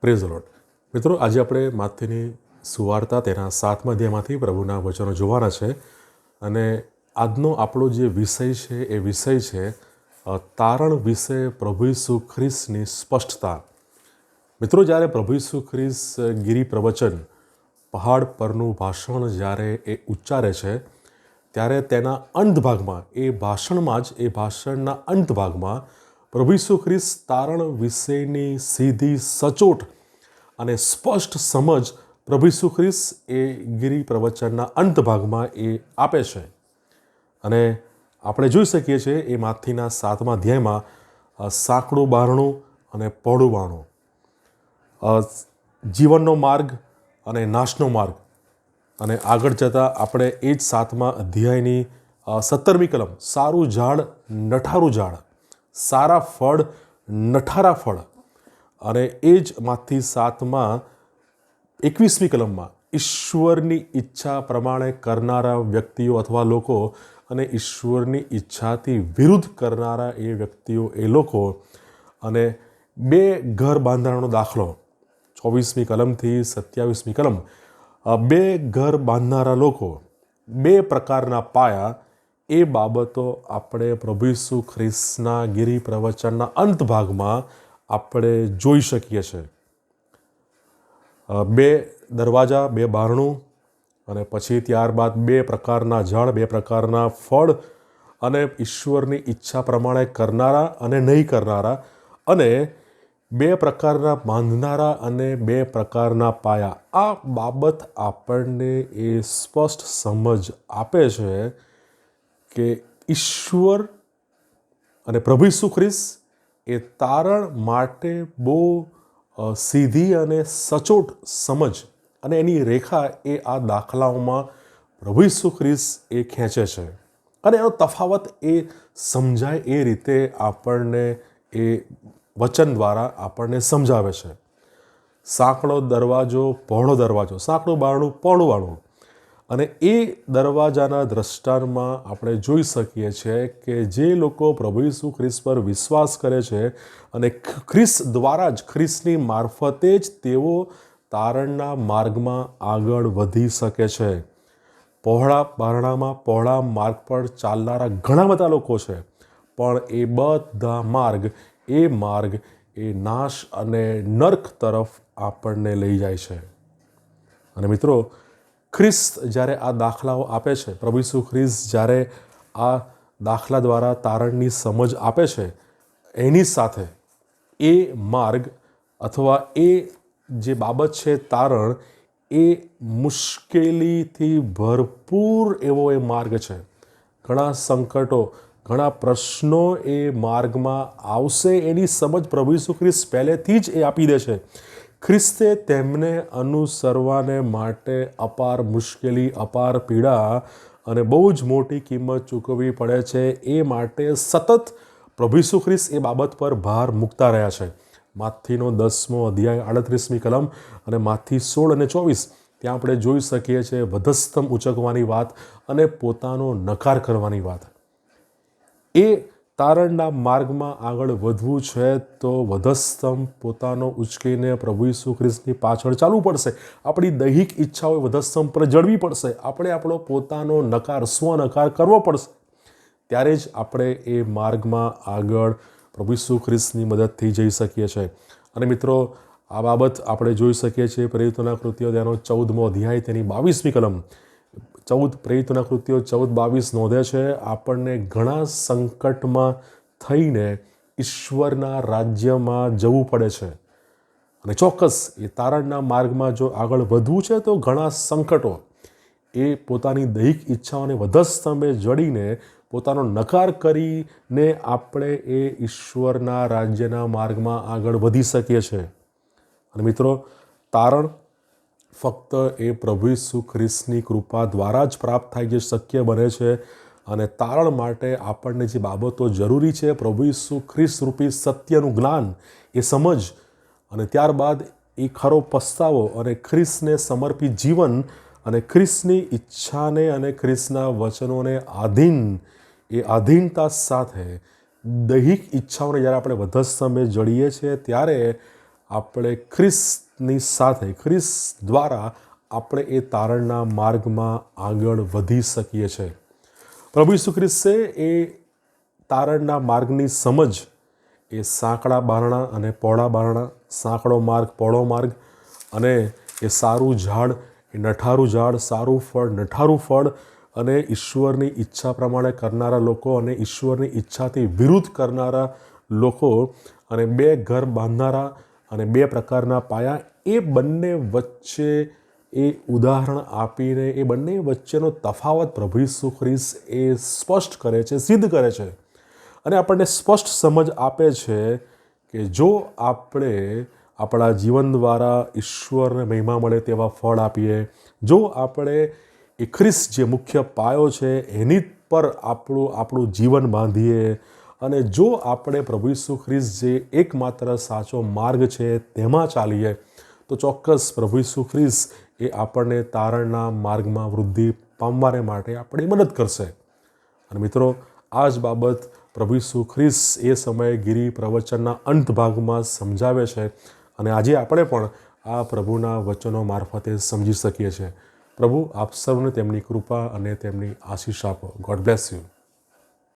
Praise the lord. મિત્રો, આજે આપણે માથેની સુવાર્તા તેના 7મા અધ્યાયમાંથી પ્રભુના વચનો જોવાના છે. અને આજનો આપણો જે વિષય છે એ વિષય છે તારણ વિશે પ્રભુ ઈસુ ખ્રિસ્તની સ્પષ્ટતા. મિત્રો, જ્યારે પ્રભુ ઈસુ ખ્રિસ્ત ગિરી પ્રવચન, પહાડ પરનું ભાષણ જ્યારે એ ઉચ્ચારે છે, ત્યારે તેના અંત ભાગમાં, એ ભાષણના અંત ભાગમાં પ્રભુ ઈસુ ખ્રિસ્ત તારણ વિશેની સીધી સચોટ અને સ્પષ્ટ સમજ પ્રભુ ઈસુ ખ્રિસ્ત એ ગિરી પ્રવચનના અંત ભાગમાં એ આપે છે. અને આપણે જોઈ શકીએ છીએ એ માથીના 7મા અધ્યાયમાં સાંકડું બારણું અને પહોળું બારણું, જીવનનો માર્ગ અને નાશનો માર્ગ. અને આગળ જતાં આપણે એ જ 7મા અધ્યાયની 17મી કલમ, સારું ઝાડ નઠારું ઝાડ, સારા ફળ નઠારા ફળ. અને એ જ માંથી 7મા 21મી કલમમાં ઈશ્વરની ઈચ્છા પ્રમાણે કરનારા વ્યક્તિઓ અથવા લોકો અને ઈશ્વરની ઈચ્છાથી વિરુદ્ધ કરનારા એ વ્યક્તિઓ એ લોકો. અને બે ઘર બાંધવાનો દાખલો 24મી કલમથી 27મી કલમ. બે ઘર બાંધનારા લોકો, બે પ્રકારના પાયા, એ બાબતો આપણે પ્રભુ ઈસુ ખ્રિસ્તના ગિરી પ્રવચનના અંત ભાગમાં આપણે જોઈ શકીએ છીએ. બે દરવાજા, બે બારણું, અને પછી ત્યારબાદ બે પ્રકારના ઝાડ, બે પ્રકારના ફળ, અને ઈશ્વરની ઈચ્છા પ્રમાણે કરનારા અને નહીં કરનારા, અને બે પ્રકારના બાંધનારા અને બે પ્રકારના પાયા. આ બાબત આપણને એ સ્પષ્ટ સમજ આપે છે કે ઈશ્વર અને પ્રભુ ઈસુ ખ્રિસ્ત એ તારણ માટે બહુ સીધી અને સચોટ સમજ અને એની રેખા એ આ દાખલાઓમાં પ્રભુ ઈસુ ખ્રિસ્ત એ ખેંચે છે. અને એનો તફાવત એ સમજાય એ રીતે આપણને એ વચન દ્વારા આપણને સમજાવે છે. સાંકડો દરવાજો, પહોળો દરવાજો, સાંકડું બારણું, પહોળું બારણું. અને એ દરવાજાના દ્રષ્ટાંતમાં આપણે જોઈ શકીએ છીએ કે જે લોકો પ્રભુ ઈસુ ખ્રિસ્ત પર વિશ્વાસ કરે છે અને ખ્રિસ્ત દ્વારા જ, ખ્રિસ્તની મારફતે જ તેઓ તારણના માર્ગમાં આગળ વધી શકે છે. પહોળા બારણામાં, પહોળા માર્ગ પર ચાલનારા ઘણા બધા લોકો છે, પણ એ બધા માર્ગ એ નાશ અને નર્ક તરફ આપણને લઈ જાય છે. અને મિત્રો, ખ્રિસ્ત જ્યારે આ દાખલાઓ આપે છે, પ્રભુ ઈસુ ખ્રિસ્ત જ્યારે આ દાખલા દ્વારા તારણની સમજ આપે છે, એની સાથે એ માર્ગ અથવા એ જે બાબત છે તારણ, એ મુશ્કેલીથી ભરપૂર એવો એ માર્ગ છે. ઘણા સંકટો, ઘણા પ્રશ્નો એ માર્ગમાં આવશે, એની સમજ પ્રભુ ઈસુ ખ્રિસ્ત પહેલેથી જ એ આપી દે છે. ખ્રિસ્તે તેમને અનુસરવાને માટે અપાર મુશ્કેલી, અપાર પીડા અને બહુ જ મોટી કિંમત ચૂકવવી પડે છે. એ માટે સતત પ્રભુ ઈસુ ખ્રિસ્ત એ બાબત પર ભાર મૂકતા રહ્યા છે. માથીનો 10મો અધ્યાય 38મી કલમ અને માથી 16 અને 24, ત્યાં આપણે જોઈ શકીએ છીએ વધસ્તંભ ઉંચકવાની વાત અને પોતાનો નકાર કરવાની વાત. એ તારણના માર્ગમાં આગળ વધવું છે તો વધસ્તંભ પોતાનો ઉચકીને પ્રભુ ઈસુ ખ્રિસ્તની પાછળ ચાલવું પડશે. આપણી દૈહિક ઈચ્છાઓ વધસ્તંભ પર જળવી પડશે. આપણે આપણો પોતાનો નકાર, સ્વનકાર કરવો પડશે. ત્યારે જ આપણે એ માર્ગમાં આગળ પ્રભુ ઈસુ ખ્રિસ્તની મદદથી જઈ શકીએ છીએ. અને મિત્રો, આ બાબત આપણે જોઈ શકીએ છીએ પ્રેરિતોના કૃત્યો તેનો 14મો અધ્યાય તેની 22મી કલમ. પ્રેરિતોના કૃત્યો 14:22 નોંધે છે આપણને ઘણા સંકટમાં થઈને ઈશ્વરના રાજ્યમાં જવું પડે છે. અને ચોક્કસ એ તારણના માર્ગમાં જો આગળ વધવું છે તો ઘણા સંકટો, એ પોતાની દૈહિક ઈચ્છાઓને વધસ્તંભે જડીને પોતાનો નકાર કરીને આપણે એ ઈશ્વરના રાજ્યના માર્ગમાં આગળ વધી શકીએ છીએ. અને મિત્રો, તારણ ફક્ત એ પ્રભુ ઈસુ ખ્રિસ્તની કૃપા દ્વારા જ પ્રાપ્ત થાય, જે શક્ય બને છે. અને તારણ માટે આપણને જે બાબતો જરૂરી છે, પ્રભુ ઈસુ ખ્રિસ્ત રૂપી સત્યનું જ્ઞાન, એ સમજ, અને ત્યારબાદ એ ખરો પસ્તાવો અને ખ્રિસ્તને સમર્પિત જીવન અને ખ્રિસ્તની ઈચ્છાને અને ખ્રિસ્તના વચનોને આધીનતા સાથે દૈહિક ઈચ્છાઓને જ્યારે આપણે વધસ્તંભે જડીએ છીએ, ત્યારે આપણે ખ્રિસ્તની સાથે, ખ્રિસ્ત દ્વારા આપણે એ તારણના માર્ગમાં આગળ વધી શકીએ છીએ. પ્રભુ ઈસુ ખ્રિસ્તે એ તારણના માર્ગની સમજ એ સાંકડા બારણા અને પહોળા બારણા, સાંકડો માર્ગ, પહોળો માર્ગ અને એ સારું ઝાડ, એ નઠારું ઝાડ, સારું ફળ, નઠારું ફળ અને ઈશ્વરની ઈચ્છા પ્રમાણે કરનારા લોકો અને ઈશ્વરની ઈચ્છાથી વિરુદ્ધ કરનારા લોકો અને બે ઘર બાંધનારા અને બે પ્રકારના પાયા, એ બંને વચ્ચે એ ઉદાહરણ આપીને એ બંને વચ્ચેનો તફાવત પ્રભુ ઈસુ ખ્રિસ્ત એ સ્પષ્ટ કરે છે, સિદ્ધ કરે છે અને આપણને સ્પષ્ટ સમજ આપે છે કે જો આપણે આપણા જીવન દ્વારા ઈશ્વરને મહિમા મળે તેવા ફળ આપીએ, જો આપણે એ ખ્રિસ્ત જે મુખ્ય પાયો છે એની પર આપણું જીવન બાંધીએ અને જો આપણે પ્રભુ ઈસુ ખ્રિસ્ત જે એકમાત્ર સાચો માર્ગ છે તેમાં ચાલીએ, તો ચોક્કસ પ્રભુ ઈસુ ખ્રિસ્ત એ આપણને તારણના માર્ગમાં વૃદ્ધિ પામવાને માટે આપણી મદદ કરશે. અને મિત્રો, આ જ બાબત પ્રભુ ઈસુ ખ્રિસ્ત એ સમયે ગિરી પ્રવચનના અંત ભાગમાં સમજાવે છે અને આજે આપણે પણ આ પ્રભુના વચનો મારફતે સમજી શકીએ છીએ. પ્રભુ આપ સૌને તેમની કૃપા અને તેમની આશીષ આપો. God bless you.